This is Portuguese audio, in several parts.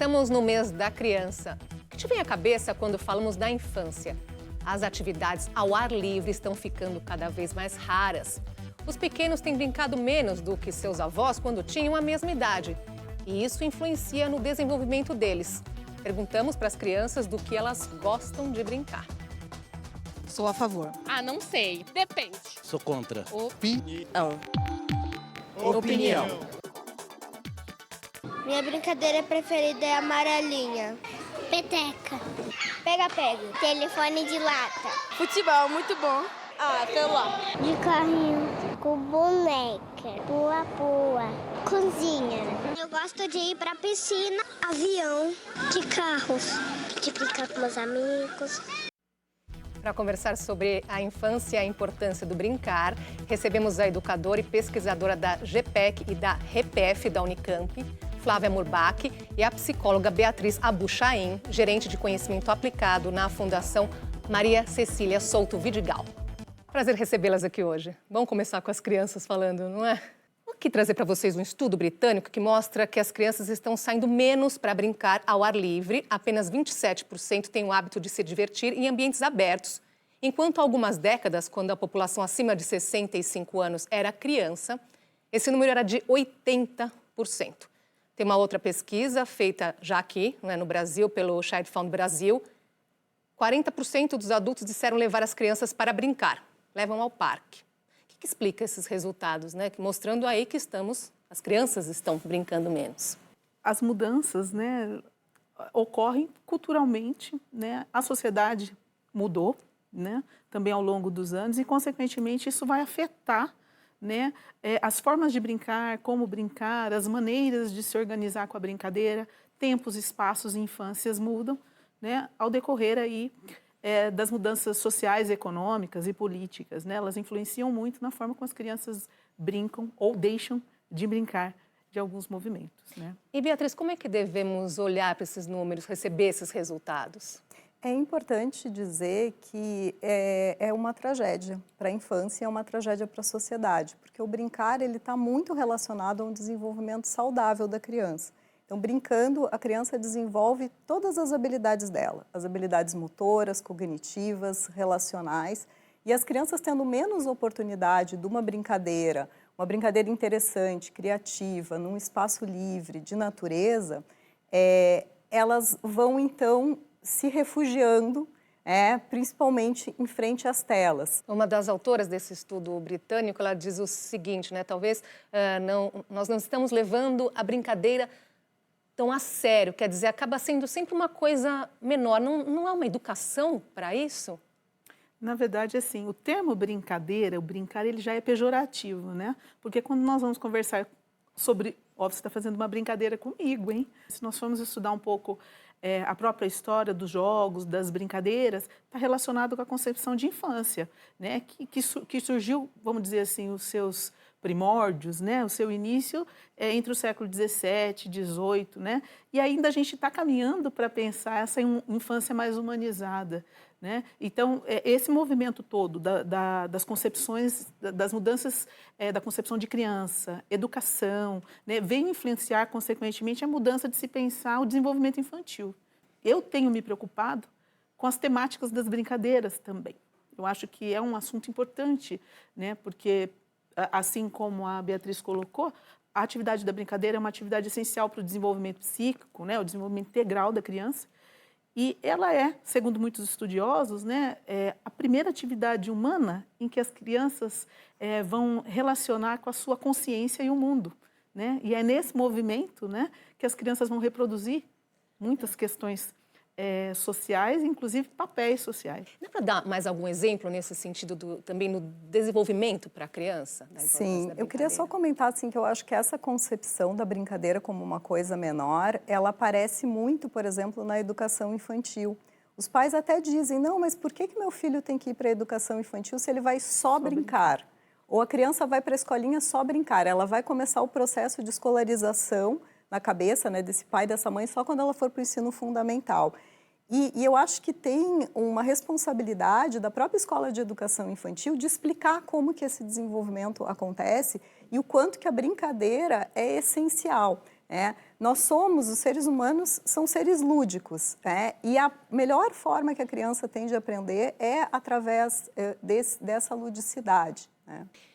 Estamos no mês da criança. O que te vem à cabeça quando falamos da infância? As atividades ao ar livre estão ficando cada vez mais raras. Os pequenos têm brincado menos do que seus avós quando tinham a mesma idade. E isso influencia no desenvolvimento deles. Perguntamos para as crianças do que elas gostam de brincar. Sou a favor. Ah, não sei. Depende. Sou contra. Opinião. Minha brincadeira preferida é amarelinha. Peteca. Pega-pega. Telefone de lata. Futebol, muito bom. Ah, celular. De carrinho. Com boneca. Pua-pua. Cozinha. Eu gosto de ir pra piscina, avião, de carros, de brincar com meus amigos. Para conversar sobre a infância e a importância do brincar, recebemos a educadora e pesquisadora da GPEC e da REPEF da Unicamp, Flávia Murbach, e a psicóloga Beatriz Abuchain, gerente de conhecimento aplicado na Fundação Maria Cecília Souto Vidigal. Prazer recebê-las aqui hoje. Vamos começar com as crianças falando, não é? Vou aqui trazer para vocês um estudo britânico que mostra que as crianças estão saindo menos para brincar ao ar livre. Apenas 27% têm o hábito de se divertir em ambientes abertos. Enquanto há algumas décadas, quando a população acima de 65 anos era criança, esse número era de 80%. Tem uma outra pesquisa feita já aqui, no Brasil, pelo Child Fund Brasil. 40% dos adultos disseram levar as crianças para brincar, levam ao parque. O que explica esses resultados, né? Mostrando aí que as crianças estão brincando menos. As mudanças, ocorrem culturalmente, A sociedade mudou, também ao longo dos anos e, consequentemente, isso vai afetar, as formas de brincar, como brincar, as maneiras de se organizar com a brincadeira, tempos, espaços e infâncias mudam, ao decorrer aí das mudanças sociais, econômicas e políticas, Elas influenciam muito na forma como as crianças brincam ou deixam de brincar de alguns movimentos, E, Beatriz, como é que devemos olhar para esses números, receber esses resultados? É importante dizer que é uma tragédia para a infância, é uma tragédia para a sociedade, porque o brincar ele está muito relacionado a um desenvolvimento saudável da criança. Então, brincando, a criança desenvolve todas as habilidades dela, as habilidades motoras, cognitivas, relacionais, e as crianças tendo menos oportunidade de uma brincadeira interessante, criativa, num espaço livre, de natureza, elas vão, então, se refugiando, principalmente em frente às telas. Uma das autoras desse estudo britânico, ela diz o seguinte, talvez nós não estamos levando a brincadeira tão a sério, quer dizer, acaba sendo sempre uma coisa menor. Não há uma educação para isso? Na verdade, assim, o termo brincadeira, o brincar, ele já é pejorativo, Porque quando nós vamos conversar sobre... Óbvio, você está fazendo uma brincadeira comigo, hein? Se nós formos estudar um pouco a própria história dos jogos, das brincadeiras, está relacionado com a concepção de infância, que surgiu, vamos dizer assim, os seus primórdios, o seu início entre o século XVII, XVIII, e ainda a gente está caminhando para pensar essa infância mais humanizada. Então, esse movimento todo das concepções, das mudanças da concepção de criança, educação, vem influenciar, consequentemente, a mudança de se pensar o desenvolvimento infantil. Eu tenho me preocupado com as temáticas das brincadeiras também. Eu acho que é um assunto importante, porque, assim como a Beatriz colocou, a atividade da brincadeira é uma atividade essencial para o desenvolvimento psíquico, o desenvolvimento integral da criança. E ela é, segundo muitos estudiosos, a primeira atividade humana em que as crianças vão relacionar com a sua consciência e o mundo. E é nesse movimento que as crianças vão reproduzir muitas questões sociais, inclusive papéis sociais. Dá para dar mais algum exemplo nesse sentido também no desenvolvimento para a criança? Sim, eu queria só comentar assim, que eu acho que essa concepção da brincadeira como uma coisa menor, ela aparece muito, por exemplo, na educação infantil. Os pais até dizem, não, mas por que meu filho tem que ir para a educação infantil se ele vai só brincar? Ou a criança vai para a escolinha só brincar, ela vai começar o processo de escolarização na cabeça desse pai e dessa mãe só quando ela for para o ensino fundamental. E eu acho que tem uma responsabilidade da própria escola de educação infantil de explicar como que esse desenvolvimento acontece e o quanto que a brincadeira é essencial. Os seres humanos são seres lúdicos, e a melhor forma que a criança tem de aprender é através dessa ludicidade.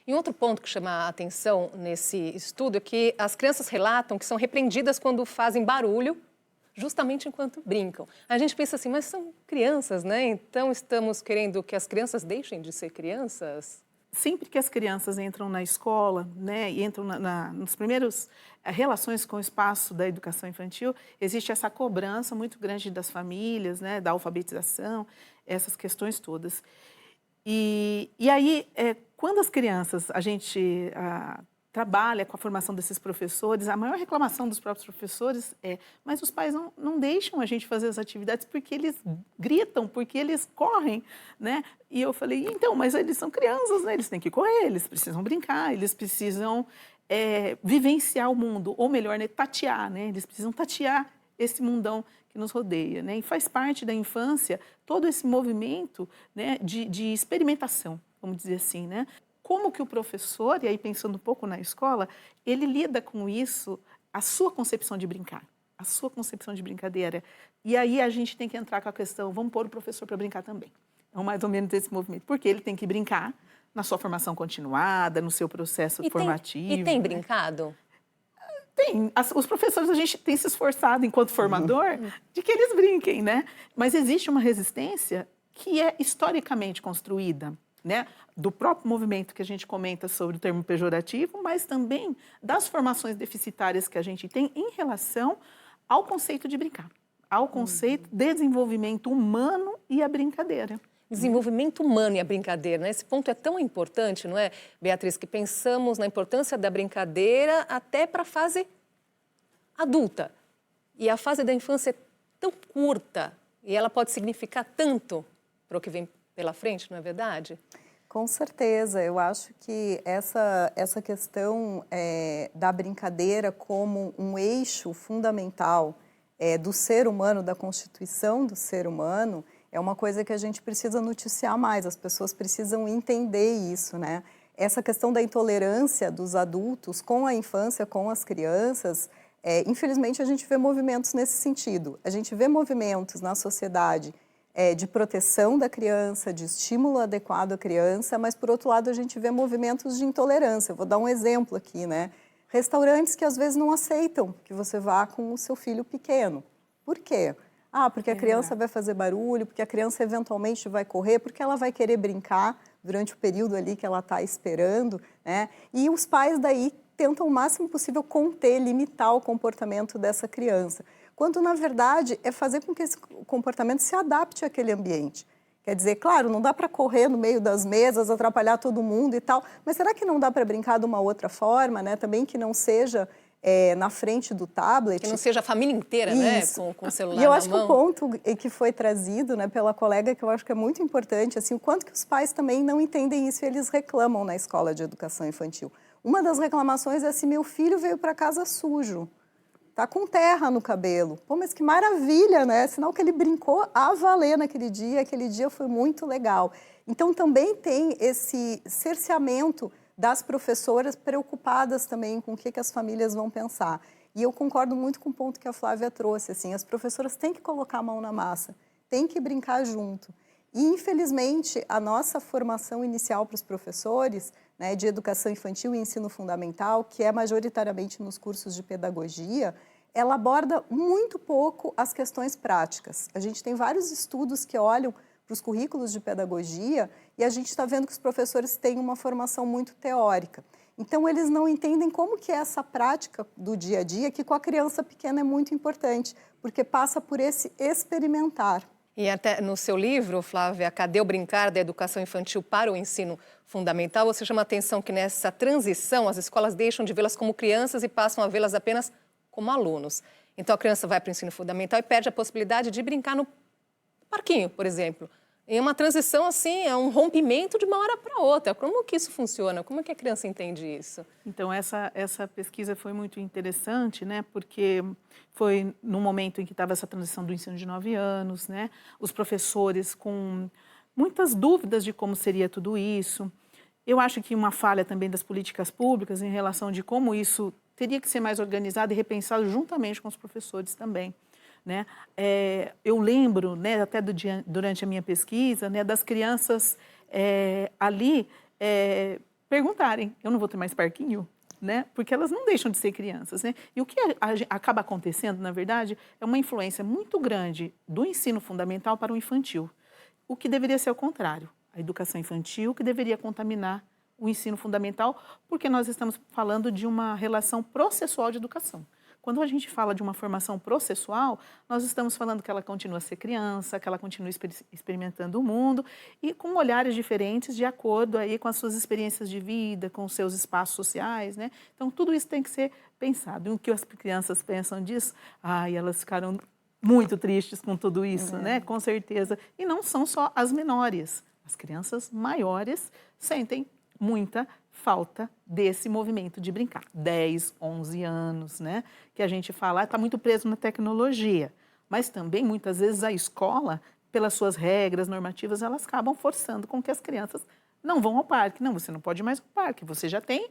E outro ponto que chama a atenção nesse estudo é que as crianças relatam que são repreendidas quando fazem barulho, justamente enquanto brincam. A gente pensa assim, mas são crianças, né? Então estamos querendo que as crianças deixem de ser crianças? Sempre que as crianças entram na escola, né, e entram nos primeiros relações com o espaço da educação infantil, existe essa cobrança muito grande das famílias, né, da alfabetização, essas questões todas. E aí, quando as crianças, a gente trabalha com a formação desses professores, a maior reclamação dos próprios professores mas os pais não deixam a gente fazer as atividades porque eles gritam, porque eles correm, né? E eu falei, então, mas eles são crianças, né? Eles têm que correr, eles precisam brincar, eles precisam vivenciar o mundo, ou melhor, né, tatear, né? Eles precisam tatear esse mundão que nos rodeia, né? E faz parte da infância todo esse movimento, né, de experimentação, vamos dizer assim, né? Como que o professor, e aí pensando um pouco na escola, ele lida com isso, a sua concepção de brincar, a sua concepção de brincadeira. E aí a gente tem que entrar com a questão, vamos pôr o professor para brincar também. Então, mais ou menos esse movimento, porque ele tem que brincar na sua formação continuada, no seu processo formativo. E tem brincado? Tem. Os professores, a gente tem se esforçado, enquanto formador, de que eles brinquem, né? Mas existe uma resistência que é historicamente construída, né? Do próprio movimento que a gente comenta sobre o termo pejorativo, mas também das formações deficitárias que a gente tem em relação ao conceito de brincar, ao conceito de desenvolvimento humano e a brincadeira. Desenvolvimento humano e a brincadeira, né? Esse ponto é tão importante, não é, Beatriz, que pensamos na importância da brincadeira até para a fase adulta. E a fase da infância é tão curta e ela pode significar tanto para o que vem pela frente, não é verdade? Com certeza, eu acho que essa questão da brincadeira como um eixo fundamental do ser humano, da constituição do ser humano, é uma coisa que a gente precisa noticiar mais, as pessoas precisam entender isso, né? Essa questão da intolerância dos adultos com a infância, com as crianças, infelizmente a gente vê movimentos nesse sentido. A gente vê movimentos na sociedade de proteção da criança, de estímulo adequado à criança, mas, por outro lado, a gente vê movimentos de intolerância. Eu vou dar um exemplo aqui, né? Restaurantes que, às vezes, não aceitam que você vá com o seu filho pequeno. Por quê? Porque a criança vai fazer barulho, porque a criança, eventualmente, vai correr, porque ela vai querer brincar durante o período ali que ela está esperando, né? E os pais, daí, tentam o máximo possível conter, limitar o comportamento dessa criança. Quando, na verdade, é fazer com que esse comportamento se adapte àquele ambiente. Quer dizer, claro, não dá para correr no meio das mesas, atrapalhar todo mundo e tal, mas será que não dá para brincar de uma outra forma, né? Também que não seja na frente do tablet. Que não seja a família inteira, né? Com o celular na mão. E eu acho que o ponto que foi trazido, né, pela colega, que eu acho que é muito importante, assim, o quanto que os pais também não entendem isso e eles reclamam na escola de educação infantil. Uma das reclamações é assim, meu filho veio para casa sujo. Tá com terra no cabelo. Pô, mas que maravilha, né? Sinal que ele brincou a valer naquele dia foi muito legal. Então, também tem esse cerceamento das professoras preocupadas também com o que as famílias vão pensar. E eu concordo muito com o ponto que a Flávia trouxe, assim, as professoras têm que colocar a mão na massa, têm que brincar junto. E, infelizmente, a nossa formação inicial para os professores, né, de educação infantil e ensino fundamental, que é majoritariamente nos cursos de pedagogia, ela aborda muito pouco as questões práticas. A gente tem vários estudos que olham para os currículos de pedagogia e a gente está vendo que os professores têm uma formação muito teórica. Então, eles não entendem como que é essa prática do dia a dia, que com a criança pequena é muito importante, porque passa por esse experimentar. E até no seu livro, Flávia, Cadê o Brincar da Educação Infantil para o Ensino Fundamental, você chama a atenção que nessa transição as escolas deixam de vê-las como crianças e passam a vê-las apenas como alunos. Então a criança vai para o ensino fundamental e perde a possibilidade de brincar no parquinho, por exemplo. É uma transição assim, é um rompimento de uma hora para outra. Como que isso funciona? Como é que a criança entende isso? Então, essa pesquisa foi muito interessante, né? Porque foi no momento em que estava essa transição do ensino de 9 anos, né? Os professores com muitas dúvidas de como seria tudo isso. Eu acho que uma falha também das políticas públicas em relação de como isso teria que ser mais organizado e repensado juntamente com os professores também. Né? Eu lembro, né, até durante a minha pesquisa, né, das crianças ali perguntarem, eu não vou ter mais parquinho? Né? Porque elas não deixam de ser crianças. Né? E o que acaba acontecendo, na verdade, é uma influência muito grande do ensino fundamental para o infantil. O que deveria ser o contrário. A educação infantil que deveria contaminar o ensino fundamental, porque nós estamos falando de uma relação processual de educação. Quando a gente fala de uma formação processual, nós estamos falando que ela continua a ser criança, que ela continua experimentando o mundo e com olhares diferentes de acordo aí com as suas experiências de vida, com os seus espaços sociais, né? Então, tudo isso tem que ser pensado. E o que as crianças pensam disso? Elas ficaram muito tristes com tudo isso, né? Com certeza. E não são só as menores. As crianças maiores sentem muita falta desse movimento de brincar. 10, 11 anos, né? Que a gente fala, está muito preso na tecnologia. Mas também, muitas vezes, a escola, pelas suas regras normativas, elas acabam forçando com que as crianças não vão ao parque. Não, você não pode ir mais ao parque. Você já tem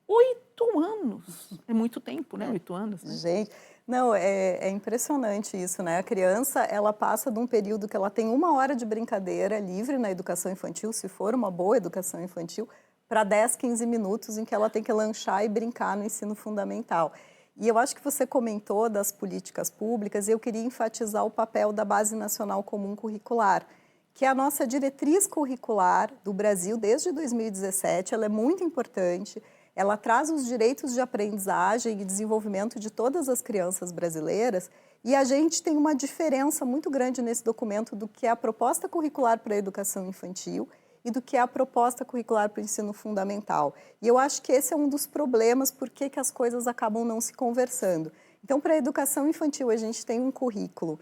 8 anos. É muito tempo, né? 8 anos, né? Gente, não, é impressionante isso, né? A criança, ela passa de um período que ela tem 1 hora de brincadeira livre na educação infantil, se for uma boa educação infantil, para 10, 15 minutos em que ela tem que lanchar e brincar no ensino fundamental. E eu acho que você comentou das políticas públicas e eu queria enfatizar o papel da Base Nacional Comum Curricular, que é a nossa diretriz curricular do Brasil desde 2017, ela é muito importante. Ela traz os direitos de aprendizagem e desenvolvimento de todas as crianças brasileiras e a gente tem uma diferença muito grande nesse documento do que é a proposta curricular para a educação infantil e do que é a proposta curricular para o ensino fundamental. E eu acho que esse é um dos problemas por que as coisas acabam não se conversando. Então, para a educação infantil, a gente tem um currículo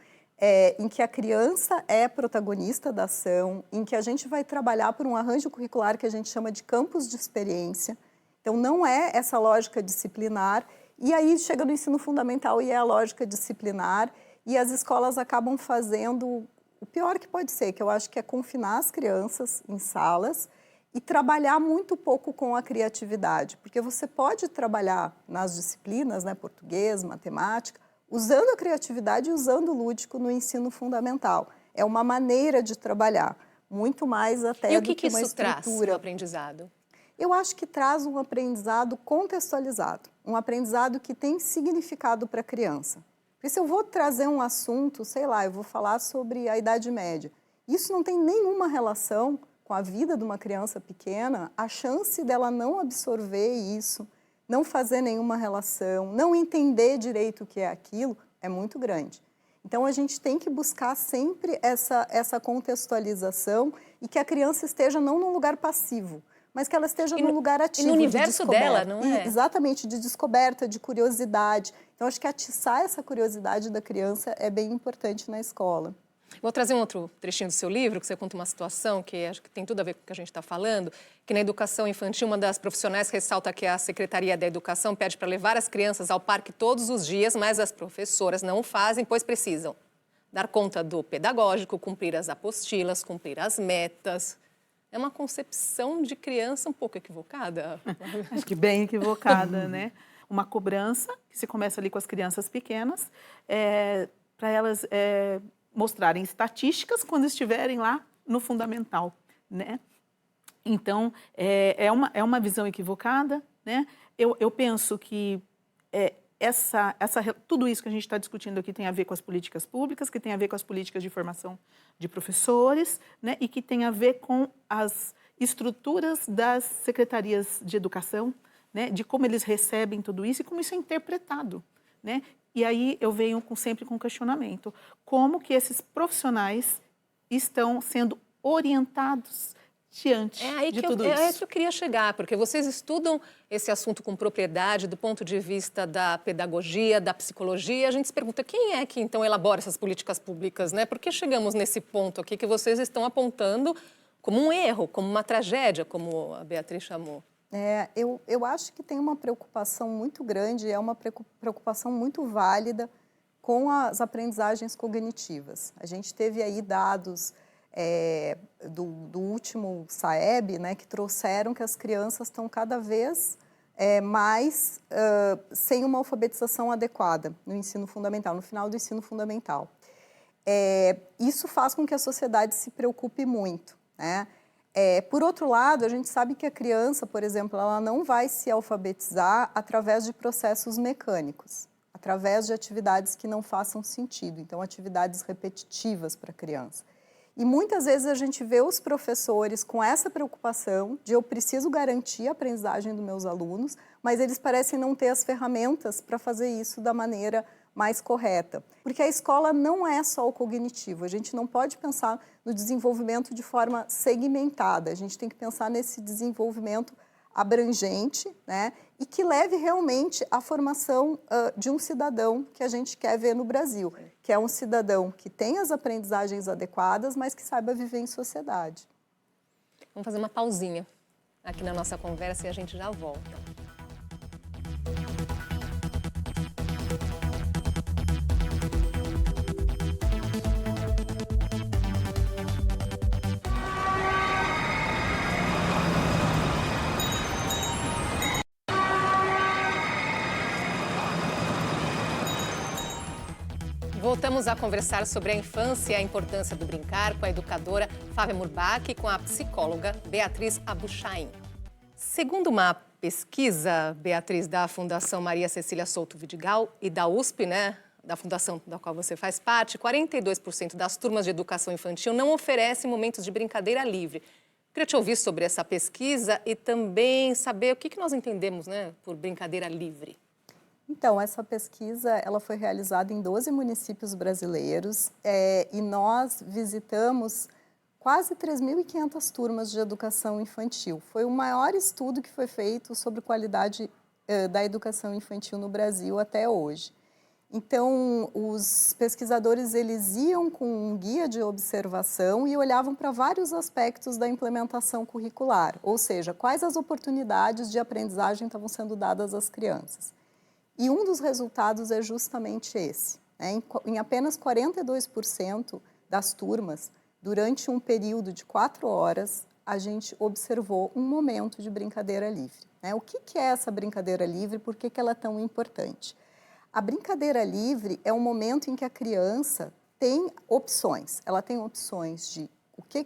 em que a criança é protagonista da ação, em que a gente vai trabalhar por um arranjo curricular que a gente chama de campos de experiência. Então, não é essa lógica disciplinar, e aí chega no ensino fundamental e é a lógica disciplinar, e as escolas acabam fazendo o pior que pode ser, que eu acho que é confinar as crianças em salas e trabalhar muito pouco com a criatividade, porque você pode trabalhar nas disciplinas, né, português, matemática, usando a criatividade e usando o lúdico no ensino fundamental. É uma maneira de trabalhar, muito mais até e o do que uma isso estrutura. traz no aprendizado? Eu acho que traz um aprendizado contextualizado, um aprendizado que tem significado para a criança. Porque se eu vou trazer um assunto, sei lá, eu vou falar sobre a Idade Média, isso não tem nenhuma relação com a vida de uma criança pequena, a chance dela não absorver isso, não fazer nenhuma relação, não entender direito o que é aquilo, é muito grande. Então, a gente tem que buscar sempre essa contextualização e que a criança esteja não num lugar passivo, mas que ela esteja num lugar ativo. E no universo dela, não é? Exatamente, de descoberta, de curiosidade. Então, acho que atiçar essa curiosidade da criança é bem importante na escola. Vou trazer um outro trechinho do seu livro, que você conta uma situação que acho que tem tudo a ver com o que a gente está falando, que na educação infantil, uma das profissionais ressalta que a Secretaria da Educação pede para levar as crianças ao parque todos os dias, mas as professoras não o fazem, pois precisam dar conta do pedagógico, cumprir as apostilas, cumprir as metas. É uma concepção de criança um pouco equivocada. Acho que bem equivocada, né? Uma cobrança que se começa ali com as crianças pequenas, para elas mostrarem estatísticas quando estiverem lá no fundamental, né? Então, é uma visão equivocada, né? Eu penso que tudo isso que a gente está discutindo aqui tem a ver com as políticas públicas, que tem a ver com as políticas de formação de professores, né? E que tem a ver com as estruturas das secretarias de educação, né? De como eles recebem tudo isso e como isso é interpretado, né? E aí eu venho sempre com questionamento. Como que esses profissionais estão sendo orientados diante de tudo isso? É aí que eu queria chegar, porque vocês estudam esse assunto com propriedade do ponto de vista da pedagogia, da psicologia. A gente se pergunta quem é que então elabora essas políticas públicas, né? Por que chegamos nesse ponto aqui que vocês estão apontando como um erro, como uma tragédia, como a Beatriz chamou? Eu acho que tem uma preocupação muito grande, é uma preocupação muito válida com as aprendizagens cognitivas. A gente teve aí dados do último SAEB, né, que trouxeram que as crianças estão cada vez mas sem uma alfabetização adequada no ensino fundamental, no final do ensino fundamental. Isso faz com que a sociedade se preocupe muito, né? Por outro lado, a gente sabe que a criança, por exemplo, ela não vai se alfabetizar através de processos mecânicos, através de atividades que não façam sentido, então atividades repetitivas para a criança. E muitas vezes a gente vê os professores com essa preocupação de eu preciso garantir a aprendizagem dos meus alunos, mas eles parecem não ter as ferramentas para fazer isso da maneira mais correta. Porque a escola não é só o cognitivo, a gente não pode pensar no desenvolvimento de forma segmentada, a gente tem que pensar nesse desenvolvimento abrangente, né, e que leve realmente à formação de um cidadão que a gente quer ver no Brasil, que é um cidadão que tem as aprendizagens adequadas, mas que saiba viver em sociedade. Vamos fazer uma pausinha aqui na nossa conversa e a gente já volta. Voltamos a conversar sobre a infância e a importância do brincar com a educadora Flávia Murbach e com a psicóloga Beatriz Abuchain. Segundo uma pesquisa, Beatriz, da Fundação Maria Cecília Souto Vidigal e da USP, né, da fundação da qual você faz parte, 42% das turmas de educação infantil não oferecem momentos de brincadeira livre. Queria te ouvir sobre essa pesquisa e também saber o que nós entendemos, né, por brincadeira livre. Então, essa pesquisa ela foi realizada em 12 municípios brasileiros e nós visitamos quase 3.500 turmas de educação infantil. Foi o maior estudo que foi feito sobre qualidade da educação infantil no Brasil até hoje. Então, os pesquisadores eles iam com um guia de observação e olhavam para vários aspectos da implementação curricular, ou seja, quais as oportunidades de aprendizagem estavam sendo dadas às crianças. E um dos resultados é justamente esse, né? Em apenas 42% das turmas, durante um período de 4 horas, a gente observou um momento de brincadeira livre, né? O que é essa brincadeira livre? Por que ela é tão importante? A brincadeira livre é um momento em que a criança tem opções. Ela tem opções de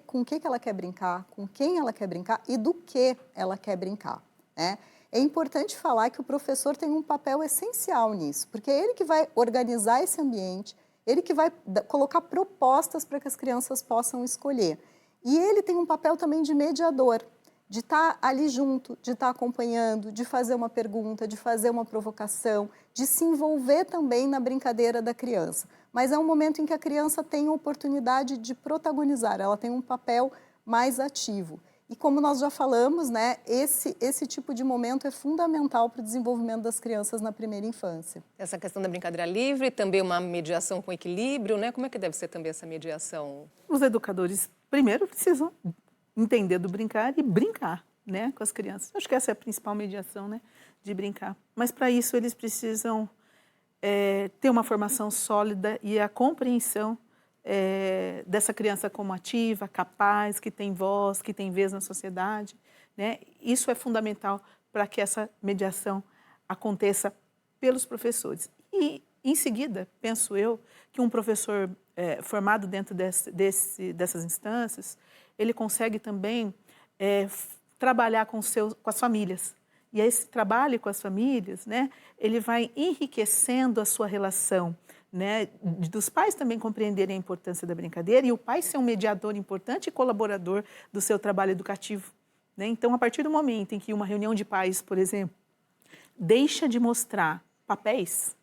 com o que ela quer brincar, com quem ela quer brincar e do que ela quer brincar, né? É importante falar que o professor tem um papel essencial nisso, porque é ele que vai organizar esse ambiente, ele que vai colocar propostas para que as crianças possam escolher. E ele tem um papel também de mediador, de estar ali junto, de estar acompanhando, de fazer uma pergunta, de fazer uma provocação, de se envolver também na brincadeira da criança. Mas é um momento em que a criança tem a oportunidade de protagonizar, ela tem um papel mais ativo. E como nós já falamos, né, esse tipo de momento é fundamental para o desenvolvimento das crianças na primeira infância. Essa questão da brincadeira livre, também uma mediação com equilíbrio, né? Como é que deve ser também essa mediação? Os educadores, primeiro, precisam entender do brincar e brincar, né, com as crianças. Acho que essa é a principal mediação, né, de brincar. Mas, para isso, eles precisam ter uma formação sólida e a compreensão dessa criança como ativa, capaz, que tem voz, que tem vez na sociedade, né? Isso é fundamental para que essa mediação aconteça pelos professores. E, em seguida, penso eu, que um professor formado dentro dessas instâncias, ele consegue também trabalhar com as famílias. E esse trabalho com as famílias, né, ele vai enriquecendo a sua relação, né, dos pais também compreenderem a importância da brincadeira e o pai ser um mediador importante e colaborador do seu trabalho educativo, né? Então, a partir do momento em que uma reunião de pais, por exemplo, deixa de mostrar papéis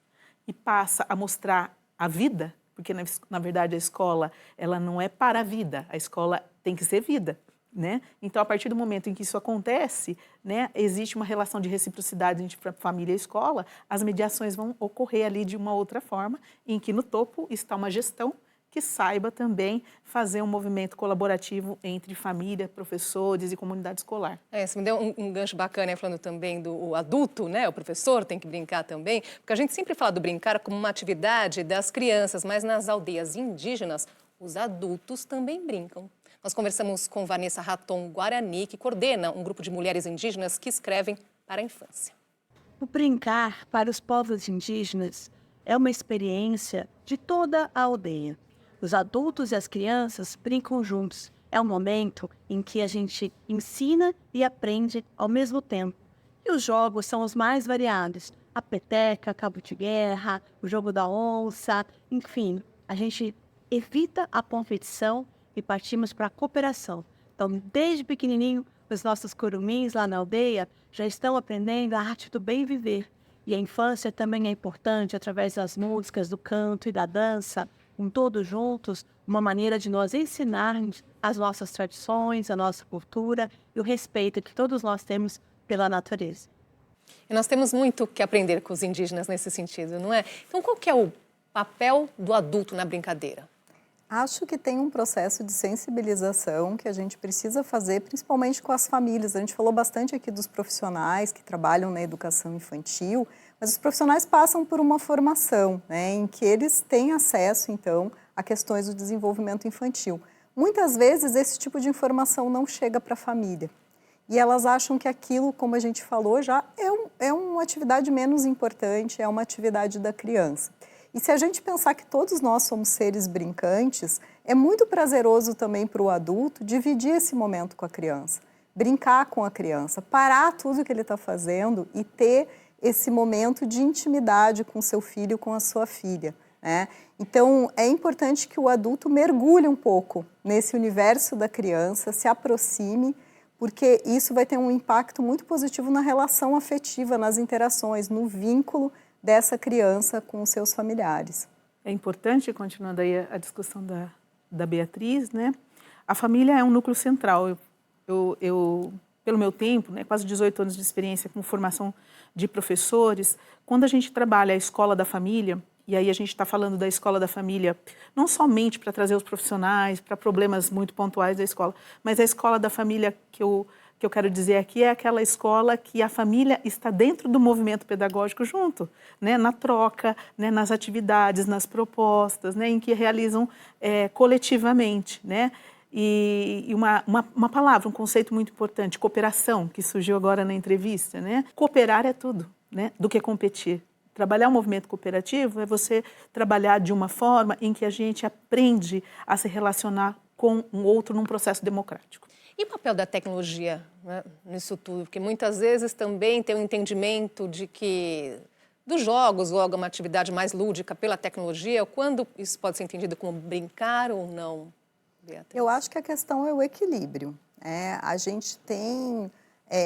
e passa a mostrar a vida, porque, na verdade, a escola ela não é para a vida, a escola tem que ser vida, né? Então, a partir do momento em que isso acontece, né, existe uma relação de reciprocidade entre família e escola, as mediações vão ocorrer ali de uma outra forma, em que no topo está uma gestão que saiba também fazer um movimento colaborativo entre família, professores e comunidade escolar. Você me deu um gancho bacana, falando também do adulto, né? O professor tem que brincar também, porque a gente sempre fala do brincar como uma atividade das crianças, mas nas aldeias indígenas, os adultos também brincam. Nós conversamos com Vanessa Raton Guarani, que coordena um grupo de mulheres indígenas que escrevem para a infância. O brincar para os povos indígenas é uma experiência de toda a aldeia. Os adultos e as crianças brincam juntos. É um momento em que a gente ensina e aprende ao mesmo tempo. E os jogos são os mais variados. A peteca, cabo de guerra, o jogo da onça, enfim. A gente evita a competição e partimos para a cooperação. Então, desde pequenininho, os nossos curumins lá na aldeia já estão aprendendo a arte do bem viver. E a infância também é importante, através das músicas, do canto e da dança, com todos juntos, uma maneira de nós ensinarmos as nossas tradições, a nossa cultura e o respeito que todos nós temos pela natureza. E nós temos muito que aprender com os indígenas nesse sentido, não é? Então, qual que é o papel do adulto na brincadeira? Acho que tem um processo de sensibilização que a gente precisa fazer, principalmente com as famílias. A gente falou bastante aqui dos profissionais que trabalham na educação infantil, mas os profissionais passam por uma formação, né, em que eles têm acesso, então, a questões do desenvolvimento infantil. Muitas vezes, esse tipo de informação não chega para a família. E elas acham que aquilo, como a gente falou, já é uma atividade menos importante, é uma atividade da criança. E se a gente pensar que todos nós somos seres brincantes, é muito prazeroso também para o adulto dividir esse momento com a criança, brincar com a criança, parar tudo que ele está fazendo e ter esse momento de intimidade com seu filho, com a sua filha, né? Então, é importante que o adulto mergulhe um pouco nesse universo da criança, se aproxime, porque isso vai ter um impacto muito positivo na relação afetiva, nas interações, no vínculo dessa criança com os seus familiares. É importante, continuando aí a discussão da Beatriz, né? A família é um núcleo central. Eu pelo meu tempo, né, quase 18 anos de experiência com formação de professores, quando a gente trabalha a escola da família, e aí a gente está falando da escola da família, não somente para trazer os profissionais, para problemas muito pontuais da escola, mas a escola da família que eu quero dizer aqui é aquela escola que a família está dentro do movimento pedagógico junto, né, na troca, né, nas atividades, nas propostas, né, em que realizam coletivamente, né? E uma palavra, um conceito muito importante, cooperação, que surgiu agora na entrevista, né? Cooperar é tudo, né, do que competir. Trabalhar um movimento cooperativo é você trabalhar de uma forma em que a gente aprende a se relacionar com um outro num processo democrático. E o papel da tecnologia, né, nisso tudo? Porque muitas vezes também tem um entendimento de que dos jogos ou alguma atividade mais lúdica pela tecnologia, quando isso pode ser entendido como brincar ou não, Beatriz? Eu acho que a questão é o equilíbrio. A gente tem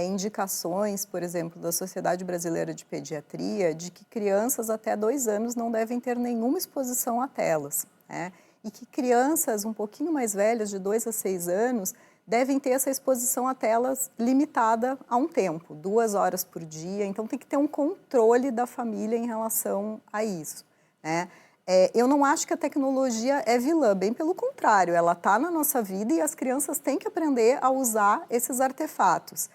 indicações, por exemplo, da Sociedade Brasileira de Pediatria, de que crianças até 2 anos não devem ter nenhuma exposição a telas, né? E que crianças um pouquinho mais velhas, de 2 a 6 anos, devem ter essa exposição a telas limitada a um tempo, 2 horas por dia. Então, tem que ter um controle da família em relação a isso, né? Eu não acho que a tecnologia é vilã, bem pelo contrário, ela está na nossa vida e as crianças têm que aprender a usar esses artefatos.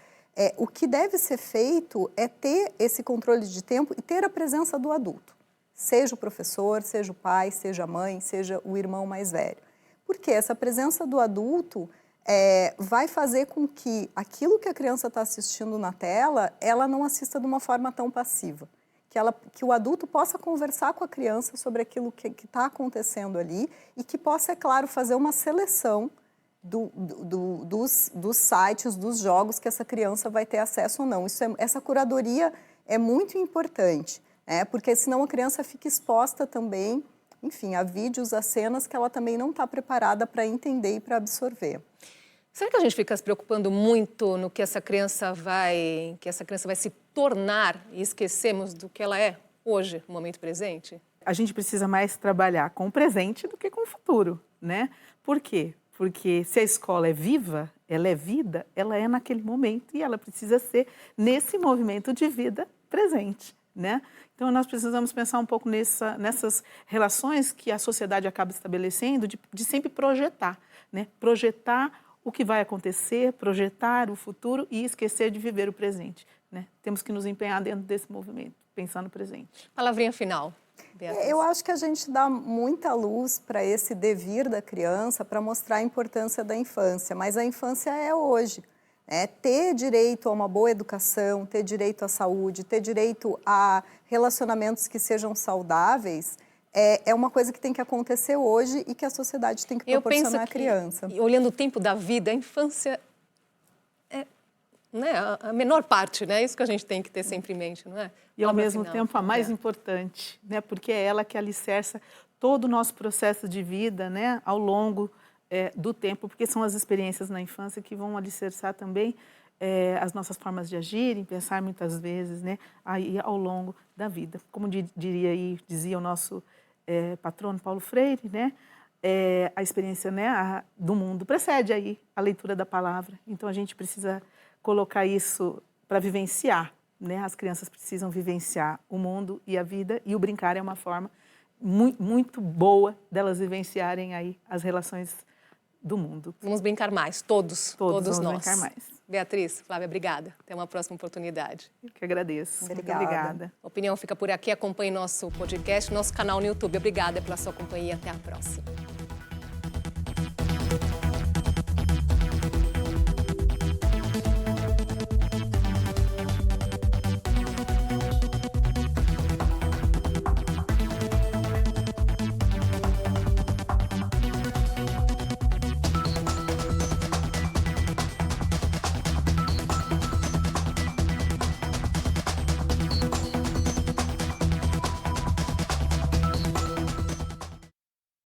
O que deve ser feito é ter esse controle de tempo e ter a presença do adulto, seja o professor, seja o pai, seja a mãe, seja o irmão mais velho. Porque essa presença do adulto vai fazer com que aquilo que a criança está assistindo na tela, ela não assista de uma forma tão passiva. Que o adulto possa conversar com a criança sobre aquilo que está acontecendo ali e que possa, é claro, fazer uma seleção dos sites, dos jogos que essa criança vai ter acesso ou não. Essa curadoria é muito importante, né? Porque senão a criança fica exposta também, enfim, a vídeos, a cenas que ela também não está preparada para entender e para absorver. Será que a gente fica se preocupando muito no que essa criança vai se tornar e esquecemos do que ela é hoje, no momento presente? A gente precisa mais trabalhar com o presente do que com o futuro, né? Por quê? Porque se a escola é viva, ela é vida, ela é naquele momento e ela precisa ser nesse movimento de vida presente, né? Então, nós precisamos pensar um pouco nessas relações que a sociedade acaba estabelecendo de sempre projetar, né? Projetar o que vai acontecer, projetar o futuro e esquecer de viver o presente, né? Temos que nos empenhar dentro desse movimento, pensar no presente. Palavrinha final, Beatriz. Eu acho que a gente dá muita luz para esse devir da criança, para mostrar a importância da infância, mas a infância é hoje. Ter direito a uma boa educação, ter direito à saúde, ter direito a relacionamentos que sejam saudáveis, é uma coisa que tem que acontecer hoje e que a sociedade tem que proporcionar à criança. Olhando o tempo da vida, a infância é, né, a menor parte, né? Isso que a gente tem que ter sempre em mente, não é? E ao mesmo tempo a mais importante, né? Porque é ela que alicerça todo o nosso processo de vida, né? Ao longo do tempo, porque são as experiências na infância que vão alicerçar também as nossas formas de agir, em pensar muitas vezes, né? Aí ao longo da vida. Como dizia o nosso patrono Paulo Freire, né? A experiência, né, do mundo precede aí a leitura da palavra. Então a gente precisa colocar isso para vivenciar, né? As crianças precisam vivenciar o mundo e a vida, e o brincar é uma forma muito, muito boa delas vivenciarem aí as relações do mundo. Vamos brincar mais, todos nós. Vamos brincar mais. Beatriz, Flávia, obrigada. Até uma próxima oportunidade. Eu que agradeço. Obrigada. Muito obrigada. A Opinião fica por aqui. Acompanhe nosso podcast, nosso canal no YouTube. Obrigada pela sua companhia. Até a próxima.